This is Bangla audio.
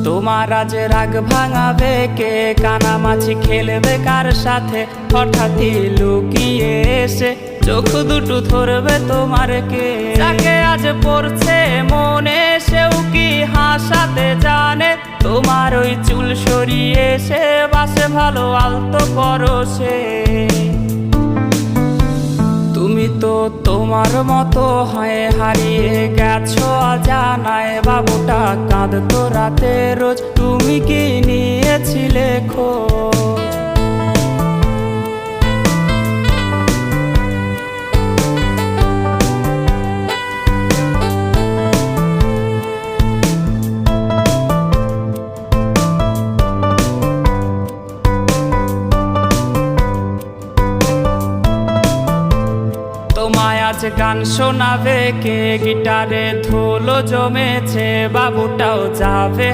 তোমার আজ রাগ ভাঙাবে কে? কানামাছি খেলবে কার সাথে? হঠাৎই লুকিয়ে এসে চোখ দুটো ধরবে তোমার কে? যাকে আজ পড়ছে মনে সেও কি হাসাতে জানে? তোমার ওই চুল সরিয়ে সে বাসে ভালো আলতো পরশে। তুমি তো তোমার মতো হয়ে হারিয়ে গেছো অজানায়। বাবুটা কাঁদতো রাতে রোজ, তুমি কি নিয়েছিলে খোঁজ? তোমায় আজ গান শোনাবে কে? গিটারে ধুলো জমেছে, বাবুটাও যাবে।